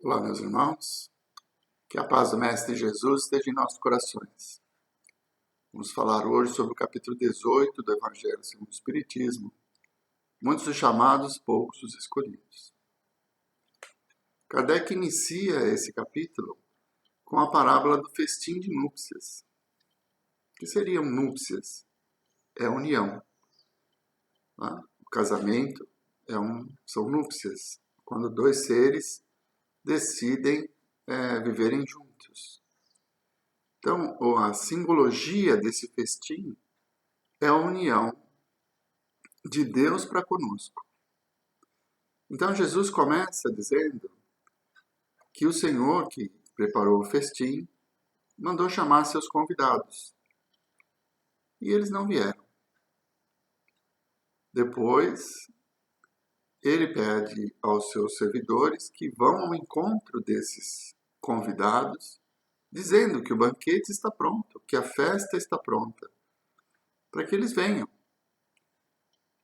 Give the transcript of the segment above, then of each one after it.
Olá, meus irmãos. Que a paz do Mestre Jesus esteja em nossos corações. Vamos falar hoje sobre o capítulo 18 do Evangelho segundo o Espiritismo. Muitos os chamados, poucos os escolhidos. Kardec inicia esse capítulo com a parábola do festim de núpcias. O que seriam núpcias? É a união. O casamento são núpcias, quando dois seres decidem viverem juntos. Então, a simbologia desse festim é a união de Deus para conosco. Então, Jesus começa dizendo que o Senhor, que preparou o festim, mandou chamar seus convidados. E eles não vieram. Depois, ele pede aos seus servidores que vão ao encontro desses convidados, dizendo que o banquete está pronto, que a festa está pronta, para que eles venham.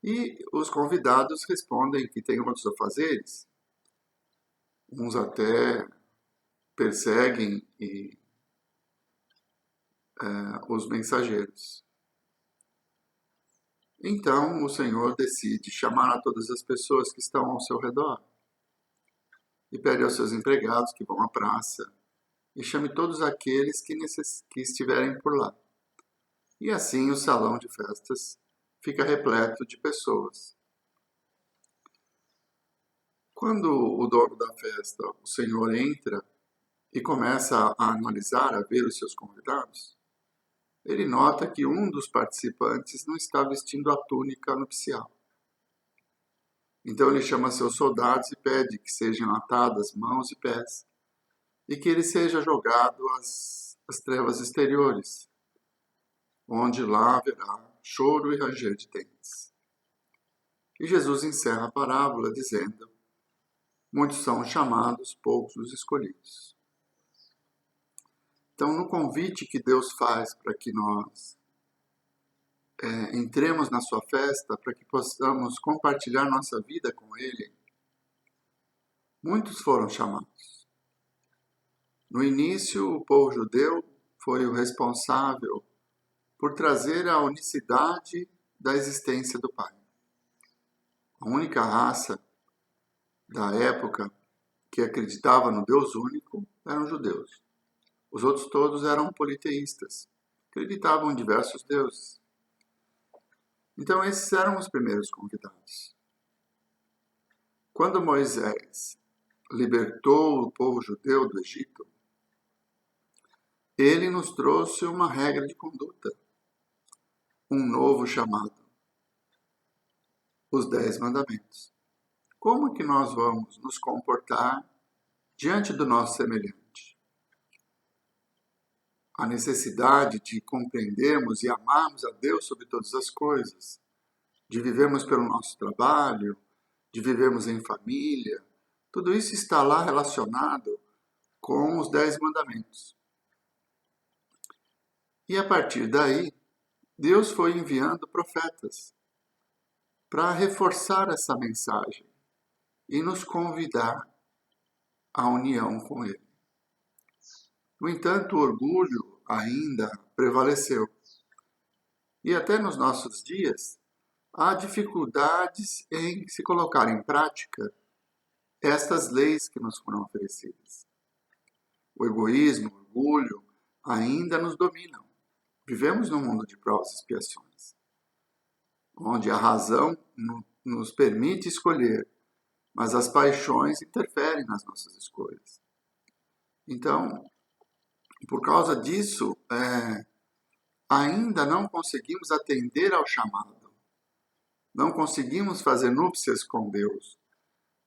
E os convidados respondem que têm outros afazeres. Uns até perseguem os mensageiros. Então o Senhor decide chamar a todas as pessoas que estão ao seu redor e pede aos seus empregados que vão à praça e chame todos aqueles que estiverem por lá. E assim o salão de festas fica repleto de pessoas. Quando o dono da festa, o Senhor, entra e começa a analisar, a ver os seus convidados, ele nota que um dos participantes não está vestindo a túnica nupcial. Então ele chama seus soldados e pede que sejam atadas mãos e pés e que ele seja jogado às trevas exteriores, onde lá haverá choro e ranger de dentes. E Jesus encerra a parábola dizendo: muitos são chamados, poucos os escolhidos. Então, no convite que Deus faz para que nós entremos na sua festa, para que possamos compartilhar nossa vida com Ele, muitos foram chamados. No início, o povo judeu foi o responsável por trazer a unicidade da existência do Pai. A única raça da época que acreditava no Deus único eram os judeus. Os outros todos eram politeístas, acreditavam em diversos deuses. Então esses eram os primeiros convidados. Quando Moisés libertou o povo judeu do Egito, ele nos trouxe uma regra de conduta, um novo chamado, os 10 mandamentos. Como que nós vamos nos comportar diante do nosso semelhante? A necessidade de compreendermos e amarmos a Deus sobre todas as coisas, de vivermos pelo nosso trabalho, de vivermos em família, tudo isso está lá relacionado com os 10 mandamentos. E a partir daí, Deus foi enviando profetas para reforçar essa mensagem e nos convidar à união com Ele. No entanto, o orgulho ainda prevaleceu. E até nos nossos dias, há dificuldades em se colocar em prática estas leis que nos foram oferecidas. O egoísmo, o orgulho ainda nos dominam. Vivemos num mundo de provas e expiações, onde a razão nos permite escolher, mas as paixões interferem nas nossas escolhas. Então, por causa disso, ainda não conseguimos atender ao chamado. Não conseguimos fazer núpcias com Deus,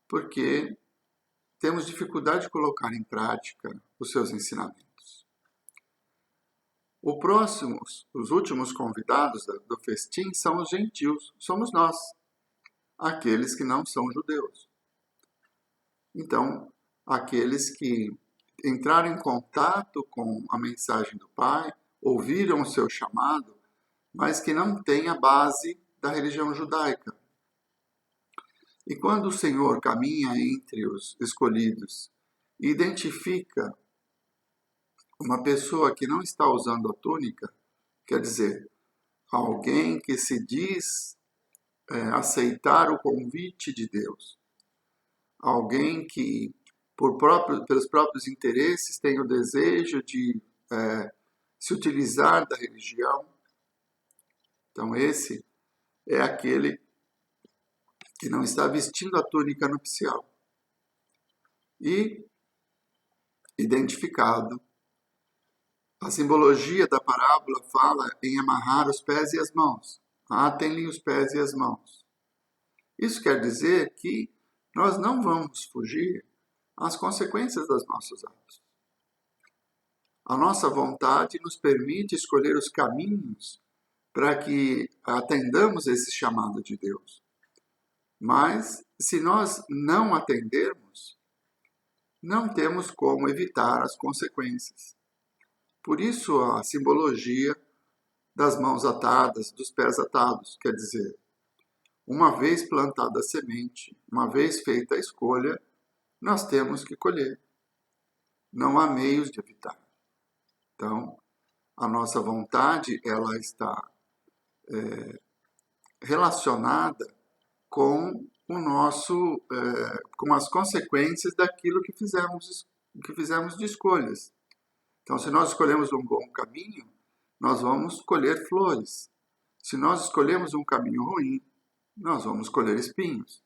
porque temos dificuldade de colocar em prática os seus ensinamentos. Os últimos convidados do festim são os gentios, somos nós, aqueles que não são judeus. Então, aqueles que entraram em contato com a mensagem do Pai, ouviram o seu chamado, mas que não têm a base da religião judaica. E quando o Senhor caminha entre os escolhidos identifica uma pessoa que não está usando a túnica, quer dizer, alguém que se diz aceitar o convite de Deus, alguém que pelos próprios interesses tem o desejo de se utilizar da religião. Então esse é aquele que não está vestindo a túnica nupcial. E identificado, a simbologia da parábola fala em amarrar os pés e as mãos. Atem-lhe os pés e as mãos. Isso quer dizer que nós não vamos fugir às consequências dos nossos atos. A nossa vontade nos permite escolher os caminhos para que atendamos esse chamado de Deus. Mas, se nós não atendermos, não temos como evitar as consequências. Por isso, a simbologia das mãos atadas, dos pés atados, quer dizer, uma vez plantada a semente, uma vez feita a escolha, nós temos que colher. Não há meios de evitar. Então, a nossa vontade, ela está relacionada com com as consequências daquilo que fizemos de escolhas. Então, se nós escolhemos um bom caminho, nós vamos colher flores. Se nós escolhemos um caminho ruim, nós vamos colher espinhos.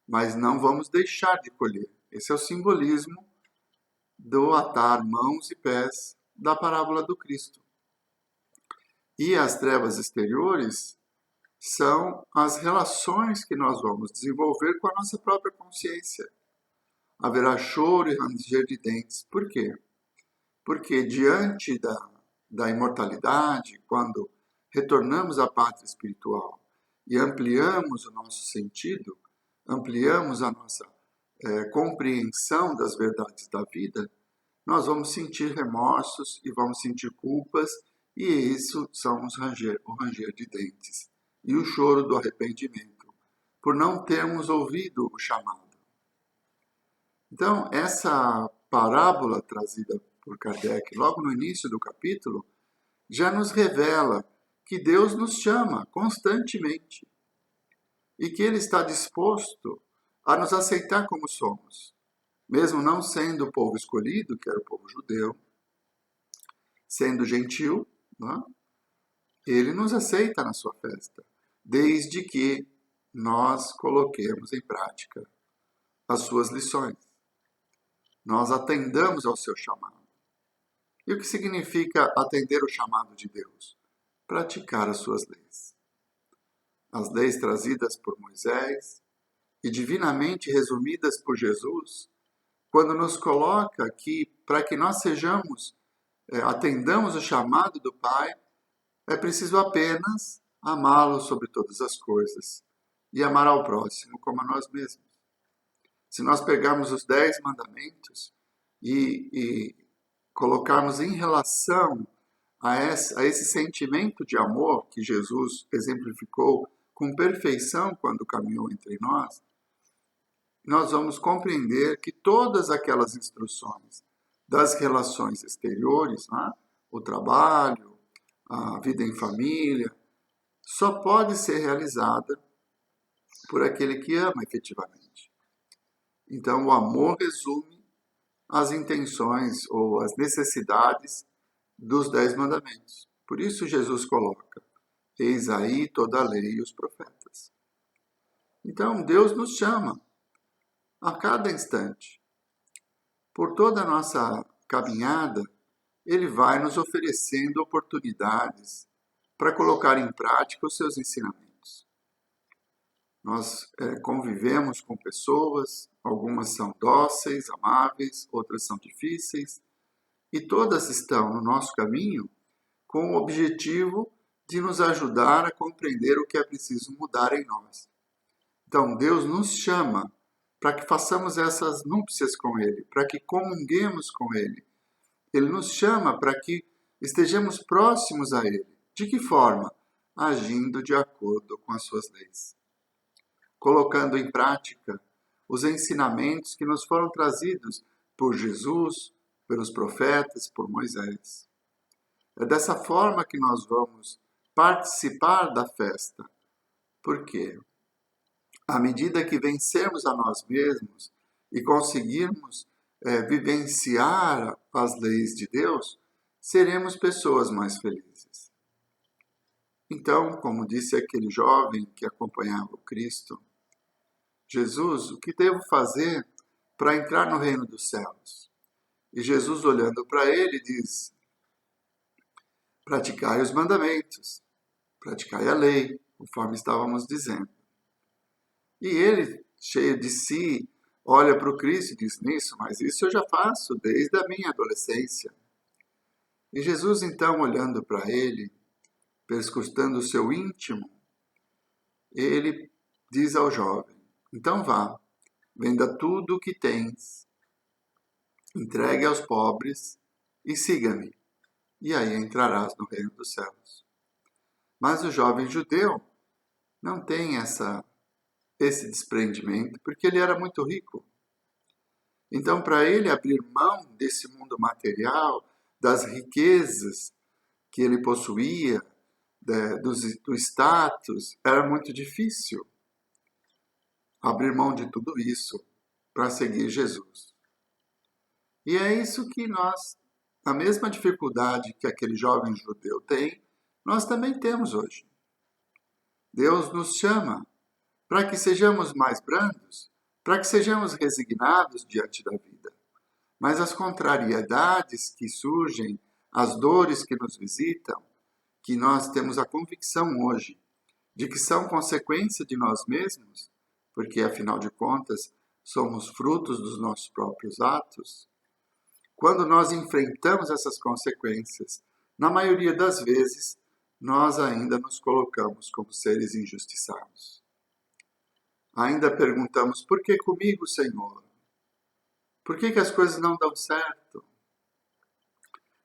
Mas não vamos deixar de colher. Esse é o simbolismo do atar mãos e pés da parábola do Cristo. E as trevas exteriores são as relações que nós vamos desenvolver com a nossa própria consciência. Haverá choro e ranger de dentes. Por quê? Porque diante da imortalidade, quando retornamos à pátria espiritual e ampliamos o nosso sentido, ampliamos a nossa compreensão das verdades da vida, nós vamos sentir remorsos e vamos sentir culpas, e isso são o ranger de dentes e o choro do arrependimento, por não termos ouvido o chamado. Então, essa parábola trazida por Kardec, logo no início do capítulo, já nos revela que Deus nos chama constantemente e que Ele está disposto a nos aceitar como somos, mesmo não sendo o povo escolhido, que era o povo judeu, sendo gentil, não? Ele nos aceita na sua festa, desde que nós coloquemos em prática as suas lições. Nós atendamos ao seu chamado. E o que significa atender o chamado de Deus? Praticar as suas leis. As leis trazidas por Moisés e divinamente resumidas por Jesus, quando nos coloca que para que nós atendamos o chamado do Pai, é preciso apenas amá-lo sobre todas as coisas e amar ao próximo como a nós mesmos. Se nós pegarmos os 10 mandamentos e colocarmos em relação a esse sentimento de amor que Jesus exemplificou com perfeição quando caminhou entre nós, nós vamos compreender que todas aquelas instruções das relações exteriores, né, o trabalho, a vida em família, só pode ser realizada por aquele que ama efetivamente. Então, o amor resume as intenções ou as necessidades dos 10 mandamentos. Por isso Jesus coloca, eis aí toda a lei e os profetas. Então, Deus nos chama a cada instante. Por toda a nossa caminhada, Ele vai nos oferecendo oportunidades para colocar em prática os seus ensinamentos. Nós convivemos com pessoas, algumas são dóceis, amáveis, outras são difíceis, e todas estão no nosso caminho com o objetivo de nos ajudar a compreender o que é preciso mudar em nós. Então, Deus nos chama para que façamos essas núpcias com Ele, para que comunguemos com Ele. Ele nos chama para que estejamos próximos a Ele. De que forma? Agindo de acordo com as suas leis. Colocando em prática os ensinamentos que nos foram trazidos por Jesus, pelos profetas, por Moisés. É dessa forma que nós vamos participar da festa. Por quê? À medida que vencermos a nós mesmos e conseguirmos vivenciar as leis de Deus, seremos pessoas mais felizes. Então, como disse aquele jovem que acompanhava o Cristo, Jesus, o que devo fazer para entrar no reino dos céus? E Jesus, olhando para ele, diz: praticai os mandamentos, praticai a lei, conforme estávamos dizendo. E ele, cheio de si, olha para o Cristo e diz: nisso, mas isso eu já faço desde a minha adolescência. E Jesus, então, olhando para ele, perscrutando o seu íntimo, ele diz ao jovem: então vá, venda tudo o que tens, entregue aos pobres e siga-me, e aí entrarás no reino dos céus. Mas o jovem judeu não tem esse desprendimento, porque ele era muito rico. Então, para ele abrir mão desse mundo material, das riquezas que ele possuía, do status, era muito difícil abrir mão de tudo isso para seguir Jesus. E é isso que nós, a mesma dificuldade que aquele jovem judeu tem, nós também temos hoje. Deus nos chama para que sejamos mais brandos, para que sejamos resignados diante da vida. Mas as contrariedades que surgem, as dores que nos visitam, que nós temos a convicção hoje de que são consequência de nós mesmos, porque afinal de contas somos frutos dos nossos próprios atos, quando nós enfrentamos essas consequências, na maioria das vezes, nós ainda nos colocamos como seres injustiçados. Ainda perguntamos: por que comigo, Senhor? Por que as coisas não dão certo?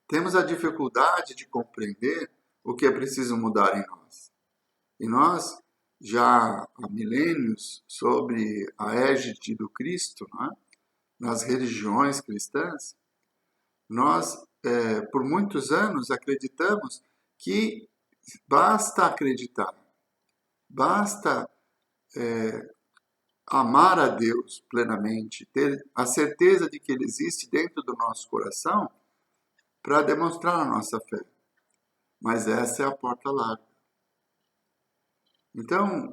Temos a dificuldade de compreender o que é preciso mudar em nós. E nós, já há milênios, sob a égide do Cristo, nas religiões cristãs, nós, por muitos anos, acreditamos que basta acreditar, basta amar a Deus plenamente, ter a certeza de que Ele existe dentro do nosso coração para demonstrar a nossa fé. Mas essa é a porta larga. Então,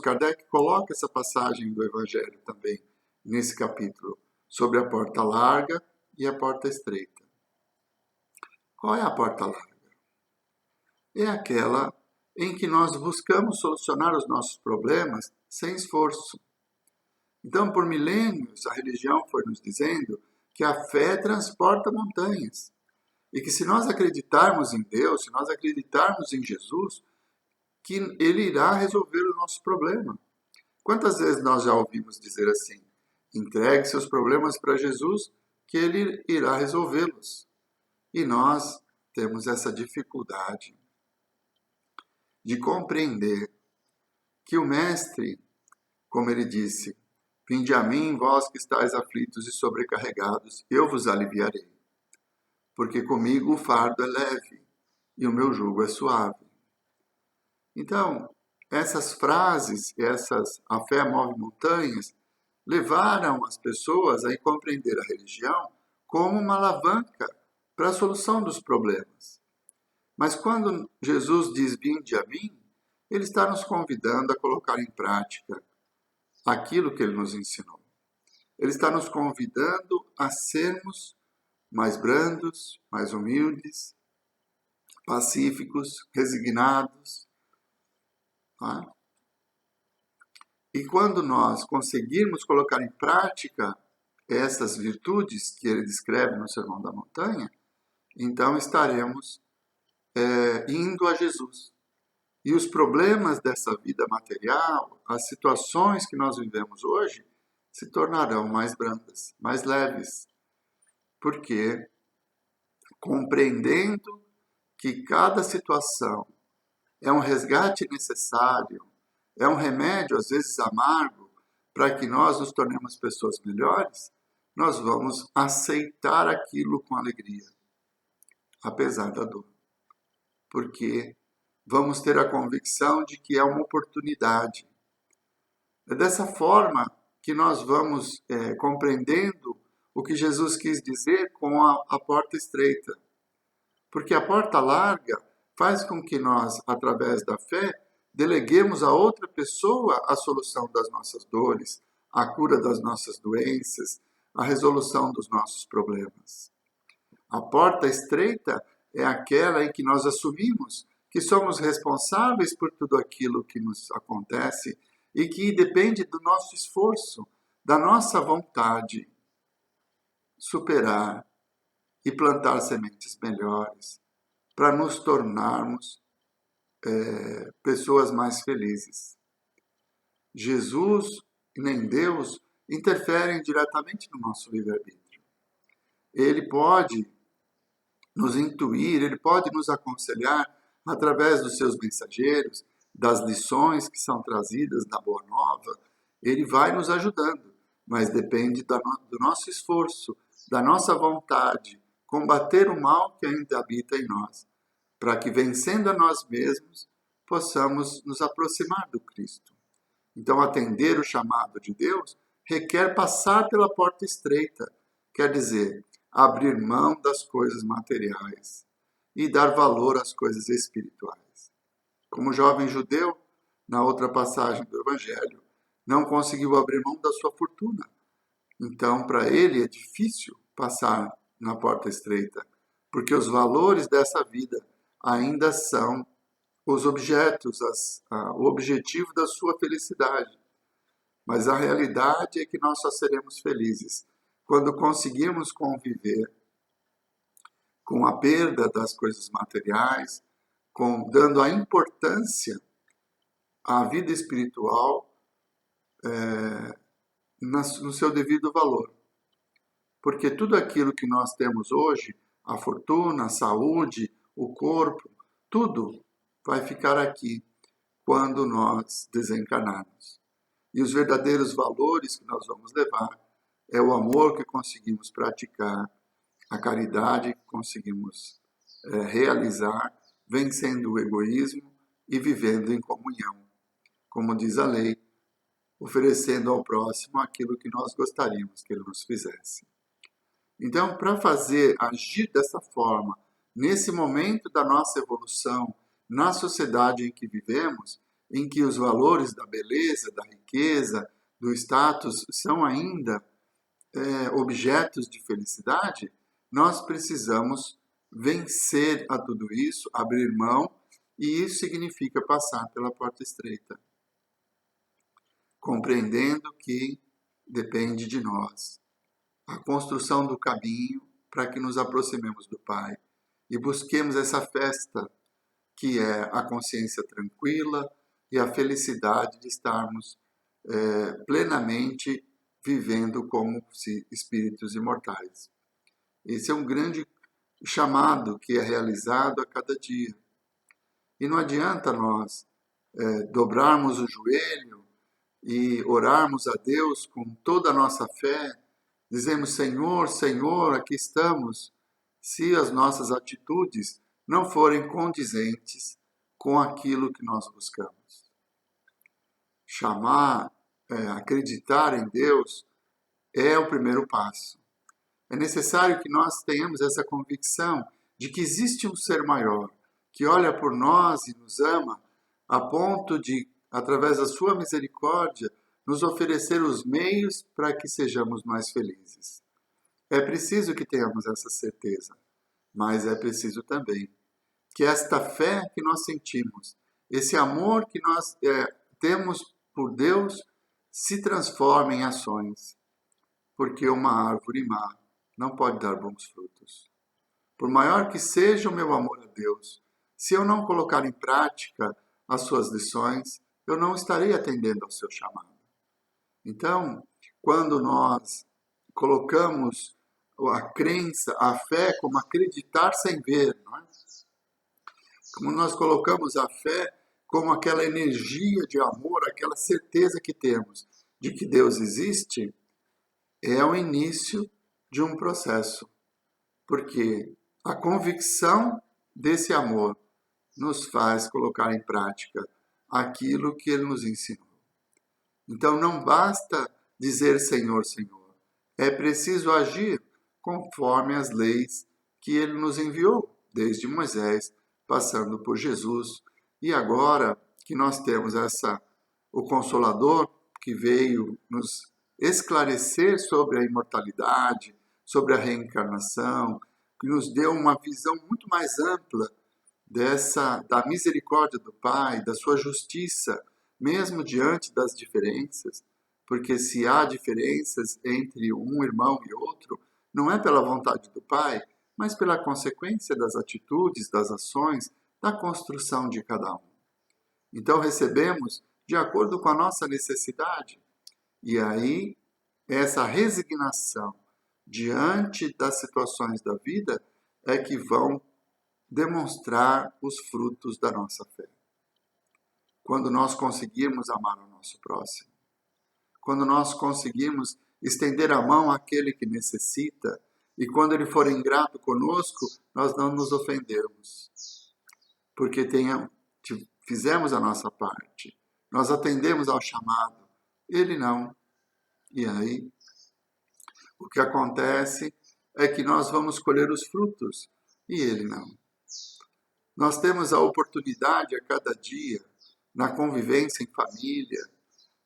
Kardec coloca essa passagem do Evangelho também, nesse capítulo, sobre a porta larga e a porta estreita. Qual é a porta larga? É aquela em que nós buscamos solucionar os nossos problemas sem esforço. Então, por milênios, a religião foi nos dizendo que a fé transporta montanhas. E que se nós acreditarmos em Deus, se nós acreditarmos em Jesus, que Ele irá resolver o nosso problema. Quantas vezes nós já ouvimos dizer assim: entregue seus problemas para Jesus, que Ele irá resolvê-los. E nós temos essa dificuldade de compreender que o Mestre, como ele disse: vinde a mim, vós que estáis aflitos e sobrecarregados, eu vos aliviarei. Porque comigo o fardo é leve e o meu jugo é suave. Então, essas frases, a fé move montanhas, levaram as pessoas a compreender a religião como uma alavanca para a solução dos problemas. Mas quando Jesus diz: vinde a mim, Ele está nos convidando a colocar em prática aquilo que Ele nos ensinou. Ele está nos convidando a sermos mais brandos, mais humildes, pacíficos, resignados. E quando nós conseguirmos colocar em prática essas virtudes que ele descreve no Sermão da Montanha, então estaremos indo a Jesus. E os problemas dessa vida material, as situações que nós vivemos hoje, se tornarão mais brandas, mais leves. Porque, compreendendo que cada situação é um resgate necessário, é um remédio, às vezes amargo, para que nós nos tornemos pessoas melhores, nós vamos aceitar aquilo com alegria, apesar da dor. Porque vamos ter a convicção de que é uma oportunidade. É dessa forma que nós vamos compreendendo o que Jesus quis dizer com a porta estreita. Porque a porta larga faz com que nós, através da fé, deleguemos a outra pessoa a solução das nossas dores, a cura das nossas doenças, a resolução dos nossos problemas. A porta estreita é aquela em que nós assumimos que somos responsáveis por tudo aquilo que nos acontece e que depende do nosso esforço, da nossa vontade superar e plantar sementes melhores para nos tornarmos pessoas mais felizes. Jesus e nem Deus interferem diretamente no nosso livre-arbítrio. Ele pode nos intuir, ele pode nos aconselhar através dos seus mensageiros, das lições que são trazidas na Boa Nova. Ele vai nos ajudando, mas depende do nosso esforço, da nossa vontade, combater o mal que ainda habita em nós, para que, vencendo a nós mesmos, possamos nos aproximar do Cristo. Então, atender o chamado de Deus requer passar pela porta estreita, quer dizer, abrir mão das coisas materiais e dar valor às coisas espirituais. Como o jovem judeu, na outra passagem do Evangelho, não conseguiu abrir mão da sua fortuna. Então, para ele é difícil passar na porta estreita, porque os valores dessa vida ainda são os objetos, o objetivo da sua felicidade. Mas a realidade é que nós só seremos felizes quando conseguirmos conviver com a perda das coisas materiais, dando a importância à vida espiritual no seu devido valor. Porque tudo aquilo que nós temos hoje, a fortuna, a saúde, o corpo, tudo vai ficar aqui quando nós desencarnarmos. E os verdadeiros valores que nós vamos levar é o amor que conseguimos praticar, a caridade que conseguimos realizar, vencendo o egoísmo e vivendo em comunhão. Como diz a lei, oferecendo ao próximo aquilo que nós gostaríamos que ele nos fizesse. Então, para agir dessa forma, nesse momento da nossa evolução, na sociedade em que vivemos, em que os valores da beleza, da riqueza, do status são ainda objetos de felicidade, nós precisamos vencer a tudo isso, abrir mão, e isso significa passar pela porta estreita, compreendendo que depende de nós a construção do caminho para que nos aproximemos do Pai e busquemos essa festa que é a consciência tranquila e a felicidade de estarmos plenamente vivendo como espíritos imortais. Esse é um grande chamado que é realizado a cada dia. E não adianta nós dobrarmos o joelho e orarmos a Deus com toda a nossa fé, dizemos, Senhor, Senhor, aqui estamos, se as nossas atitudes não forem condizentes com aquilo que nós buscamos. Acreditar em Deus é o primeiro passo. É necessário que nós tenhamos essa convicção de que existe um ser maior, que olha por nós e nos ama, a ponto de, através da sua misericórdia, nos oferecer os meios para que sejamos mais felizes. É preciso que tenhamos essa certeza, mas é preciso também que esta fé que nós sentimos, esse amor que nós temos por Deus, se transforme em ações, porque uma árvore má não pode dar bons frutos. Por maior que seja o meu amor a Deus, se eu não colocar em prática as suas lições, eu não estarei atendendo ao seu chamado. Então, quando nós colocamos a crença, a fé, como acreditar sem ver, não é? Como nós colocamos a fé como aquela energia de amor, aquela certeza que temos de que Deus existe, é o início de um processo, porque a convicção desse amor nos faz colocar em prática aquilo que ele nos ensinou. Então não basta dizer Senhor, Senhor. É preciso agir conforme as leis que ele nos enviou, desde Moisés, passando por Jesus. E agora que nós temos o Consolador que veio nos esclarecer sobre a imortalidade, sobre a reencarnação, que nos deu uma visão muito mais ampla da misericórdia do Pai, da sua justiça, mesmo diante das diferenças, porque se há diferenças entre um irmão e outro, não é pela vontade do Pai, mas pela consequência das atitudes, das ações, da construção de cada um. Então recebemos de acordo com a nossa necessidade. E aí, essa resignação diante das situações da vida é que vão demonstrar os frutos da nossa fé. Quando nós conseguirmos amar o nosso próximo, quando nós conseguirmos estender a mão àquele que necessita, e quando ele for ingrato conosco, nós não nos ofendermos, porque fizemos a nossa parte, nós atendemos ao chamado, ele não. E aí, o que acontece é que nós vamos colher os frutos, e ele não. Nós temos a oportunidade a cada dia, na convivência em família,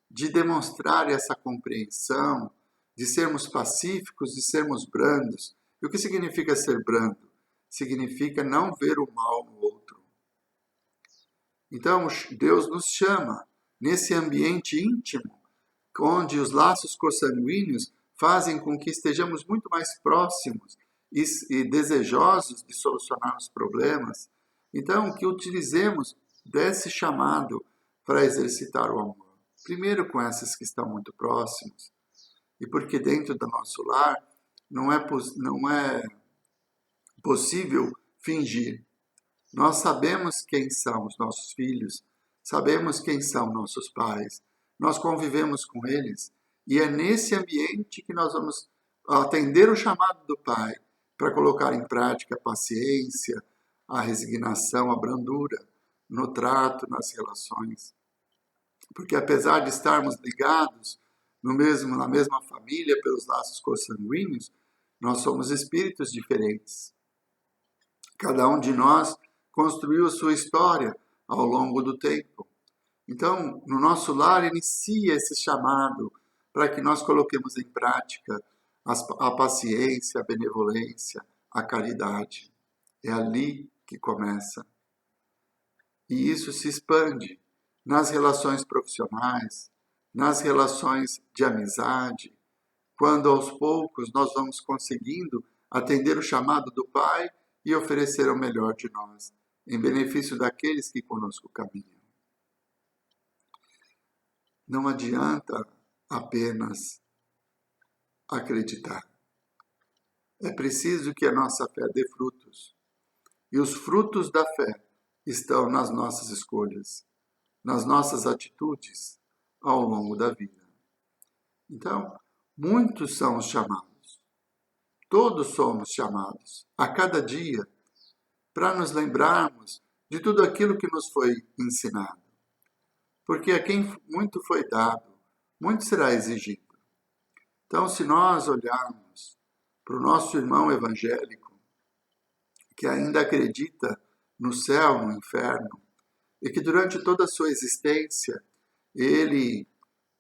de demonstrar essa compreensão, de sermos pacíficos, de sermos brandos. E o que significa ser brando? Significa não ver o mal no outro. Então, Deus nos chama nesse ambiente íntimo, onde os laços consanguíneos fazem com que estejamos muito mais próximos e desejosos de solucionar os problemas. Então, que utilizemos desse chamado para exercitar o amor. Primeiro com esses que estão muito próximos. E porque dentro do nosso lar não é possível fingir. Nós sabemos quem são os nossos filhos, sabemos quem são nossos pais, nós convivemos com eles. E é nesse ambiente que nós vamos atender o chamado do Pai para colocar em prática a paciência, a resignação, a brandura no trato, nas relações. Porque apesar de estarmos ligados na mesma família pelos laços consanguíneos, nós somos espíritos diferentes. Cada um de nós construiu a sua história ao longo do tempo. Então, no nosso lar, inicia esse chamado para que nós coloquemos em prática a paciência, a benevolência, a caridade. É ali que começa. E isso se expande nas relações profissionais, nas relações de amizade, quando aos poucos nós vamos conseguindo atender o chamado do Pai e oferecer o melhor de nós, em benefício daqueles que conosco caminham. Não adianta apenas acreditar. É preciso que a nossa fé dê frutos. E os frutos da fé estão nas nossas escolhas, nas nossas atitudes ao longo da vida. Então, muitos são os chamados. Todos somos chamados, a cada dia, para nos lembrarmos de tudo aquilo que nos foi ensinado. Porque a quem muito foi dado, muito será exigido. Então, se nós olharmos para o nosso irmão evangélico, que ainda acredita no céu, no inferno, e que durante toda a sua existência ele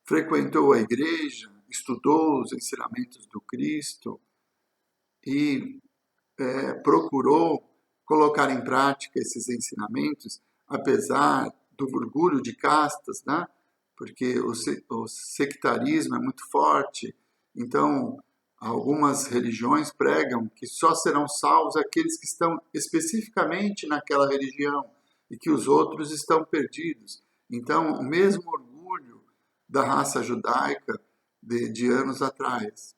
frequentou a igreja, estudou os ensinamentos do Cristo e procurou colocar em prática esses ensinamentos, apesar do orgulho de castas, né? Porque o sectarismo é muito forte. Então, algumas religiões pregam que só serão salvos aqueles que estão especificamente naquela religião e que os outros estão perdidos. Então, o mesmo orgulho da raça judaica de anos atrás.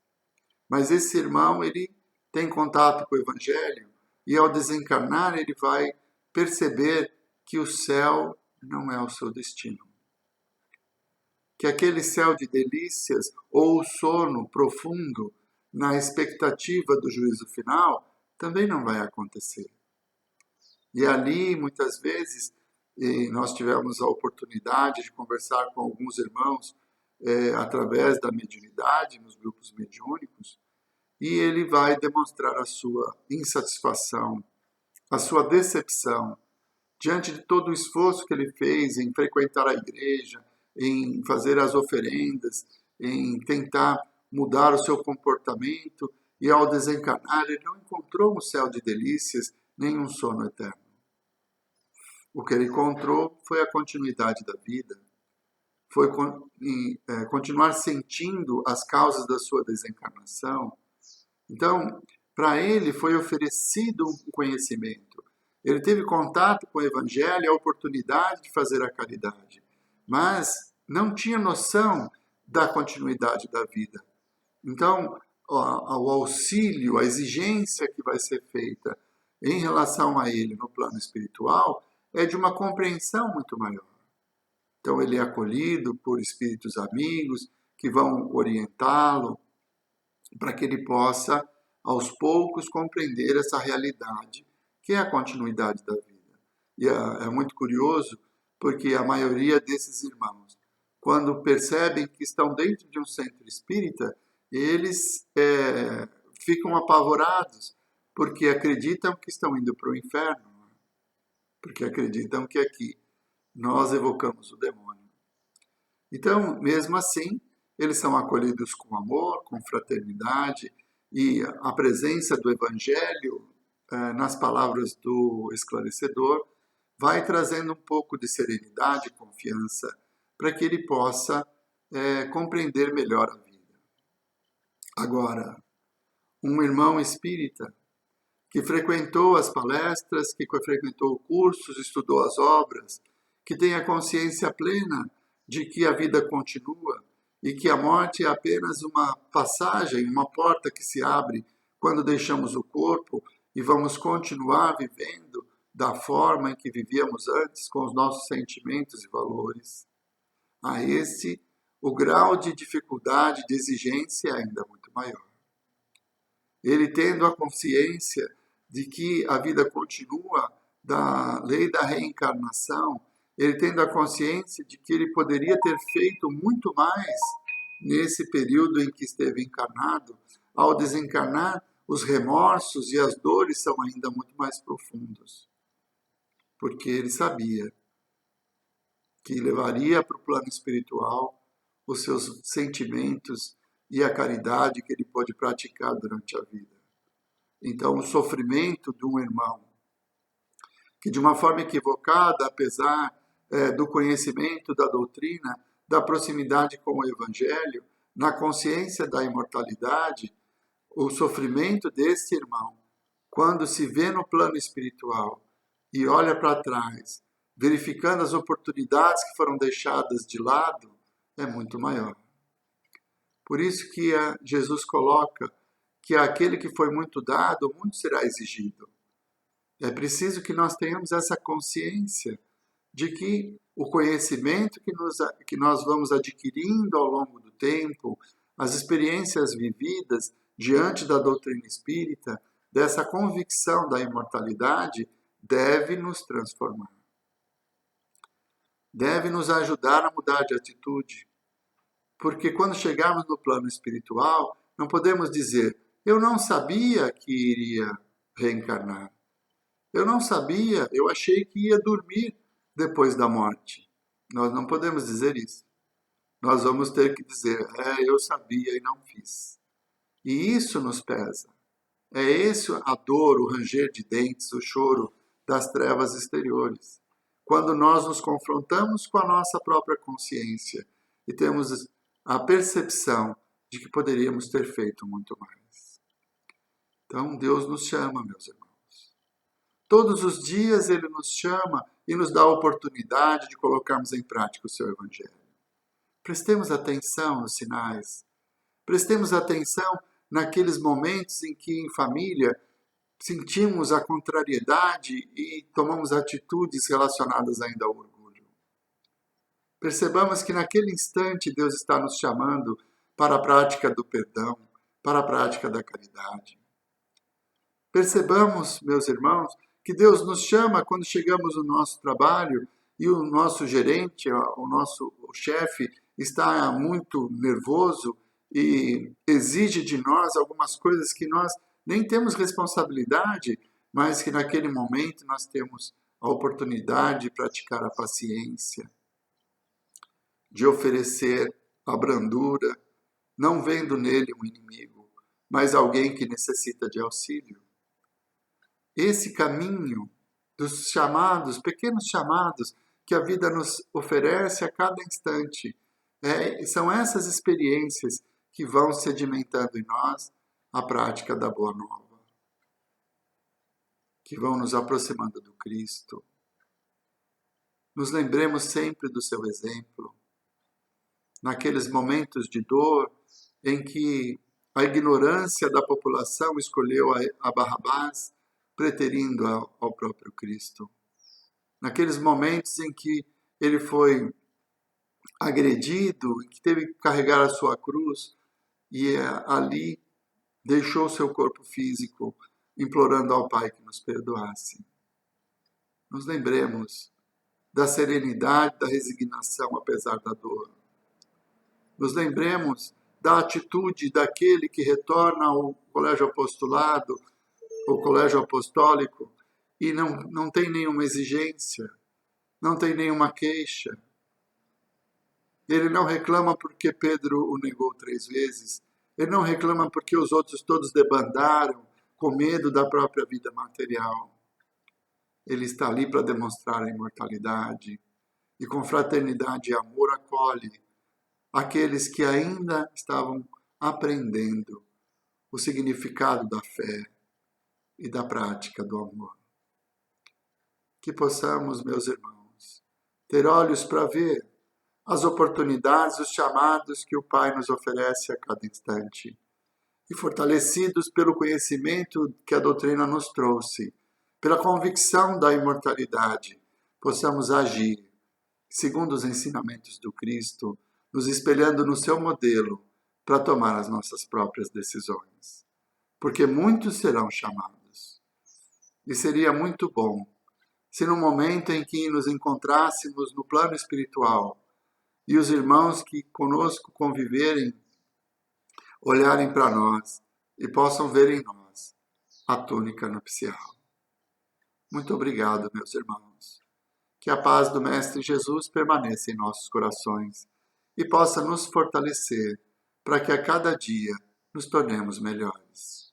Mas esse irmão, ele tem contato com o Evangelho e ao desencarnar ele vai perceber que o céu não é o seu destino. que aquele céu de delícias ou o sono profundo na expectativa do juízo final também não vai acontecer. E ali, muitas vezes, nós tivemos a oportunidade de conversar com alguns irmãos através da mediunidade, nos grupos mediúnicos, e ele vai demonstrar a sua insatisfação, a sua decepção, diante de todo o esforço que ele fez em frequentar a igreja, em fazer as oferendas, em tentar mudar o seu comportamento, e ao desencarnar ele não encontrou um céu de delícias, nem um sono eterno. O que ele encontrou foi a continuidade da vida, foi continuar sentindo as causas da sua desencarnação. Então, para ele foi oferecido um conhecimento. Ele teve contato com o Evangelho e a oportunidade de fazer a caridade, mas não tinha noção da continuidade da vida. Então, o auxílio, a exigência que vai ser feita em relação a ele no plano espiritual é de uma compreensão muito maior. Então, ele é acolhido por espíritos amigos que vão orientá-lo para que ele possa, aos poucos, compreender essa realidade, que é a continuidade da vida. E é muito curioso, porque a maioria desses irmãos, quando percebem que estão dentro de um centro espírita, eles ficam apavorados, porque acreditam que estão indo para o inferno, porque acreditam que aqui nós evocamos o demônio. Então, mesmo assim, eles são acolhidos com amor, com fraternidade, e a presença do Evangelho, nas palavras do esclarecedor, vai trazendo um pouco de serenidade e confiança para que ele possa compreender melhor a vida. Agora, um irmão espírita que frequentou as palestras, que frequentou cursos, estudou as obras, que tem a consciência plena de que a vida continua e que a morte é apenas uma passagem, uma porta que se abre quando deixamos o corpo e vamos continuar vivendo da forma em que vivíamos antes, com os nossos sentimentos e valores. A esse, o grau de dificuldade, de exigência é ainda muito maior. Ele tendo a consciência de que a vida continua, da lei da reencarnação, ele tendo a consciência de que ele poderia ter feito muito mais nesse período em que esteve encarnado, ao desencarnar, os remorsos e as dores são ainda muito mais profundos, porque ele sabia que levaria para o plano espiritual os seus sentimentos e a caridade que ele pôde praticar durante a vida. Então, o sofrimento de um irmão, que de uma forma equivocada, apesar do conhecimento da doutrina, da proximidade com o Evangelho, na consciência da imortalidade, o sofrimento desse irmão, quando se vê no plano espiritual e olha para trás, verificando as oportunidades que foram deixadas de lado, é muito maior. Por isso que Jesus coloca que aquele que foi muito dado, muito será exigido. É preciso que nós tenhamos essa consciência de que o conhecimento que nós vamos adquirindo ao longo do tempo, as experiências vividas diante da doutrina espírita, dessa convicção da imortalidade, deve nos transformar. Deve nos ajudar a mudar de atitude. Porque quando chegarmos no plano espiritual, não podemos dizer, eu não sabia que iria reencarnar. Eu não sabia, eu achei que ia dormir depois da morte. Nós não podemos dizer isso. Nós vamos ter que dizer, eu sabia e não fiz. E isso nos pesa. É esse a dor, o ranger de dentes, o choro das trevas exteriores. Quando nós nos confrontamos com a nossa própria consciência e temos a percepção de que poderíamos ter feito muito mais. Então, Deus nos chama, meus irmãos. Todos os dias Ele nos chama e nos dá a oportunidade de colocarmos em prática o seu Evangelho. Prestemos atenção nos sinais. Prestemos atenção naqueles momentos em que, em família, sentimos a contrariedade e tomamos atitudes relacionadas ainda ao orgulho. Percebamos que naquele instante Deus está nos chamando para a prática do perdão, para a prática da caridade. Percebamos, meus irmãos, que Deus nos chama quando chegamos no nosso trabalho e o nosso gerente, o nosso chefe, está muito nervoso e exige de nós algumas coisas que nós nem temos responsabilidade, mas que naquele momento nós temos a oportunidade de praticar a paciência, de oferecer a brandura, não vendo nele um inimigo, mas alguém que necessita de auxílio. Esse caminho dos chamados, pequenos chamados, que a vida nos oferece a cada instante, são essas experiências que vão sedimentando em nós a prática da Boa Nova, que vão nos aproximando do Cristo. Nos lembremos sempre do seu exemplo, naqueles momentos de dor em que a ignorância da população escolheu a Barrabás, preterindo ao próprio Cristo. Naqueles momentos em que ele foi agredido, que teve que carregar a sua cruz e ali deixou seu corpo físico, implorando ao Pai que nos perdoasse. Nos lembremos da serenidade, da resignação apesar da dor. Nos lembremos da atitude daquele que retorna ao colégio apostolado, o colégio apostólico, e não tem nenhuma exigência, não tem nenhuma queixa. Ele não reclama porque Pedro o negou 3 vezes. Ele não reclama porque os outros todos debandaram com medo da própria vida material. Ele está ali para demonstrar a imortalidade e com fraternidade e amor acolhe aqueles que ainda estavam aprendendo o significado da fé e da prática do amor. Que possamos, meus irmãos, ter olhos para ver as oportunidades, os chamados que o Pai nos oferece a cada instante. E fortalecidos pelo conhecimento que a doutrina nos trouxe, pela convicção da imortalidade, possamos agir segundo os ensinamentos do Cristo, nos espelhando no seu modelo para tomar as nossas próprias decisões. Porque muitos serão chamados. E seria muito bom se no momento em que nos encontrássemos no plano espiritual e os irmãos que conosco conviverem, olharem para nós e possam ver em nós a túnica nupcial. Muito obrigado, meus irmãos. Que a paz do Mestre Jesus permaneça em nossos corações e possa nos fortalecer para que a cada dia nos tornemos melhores.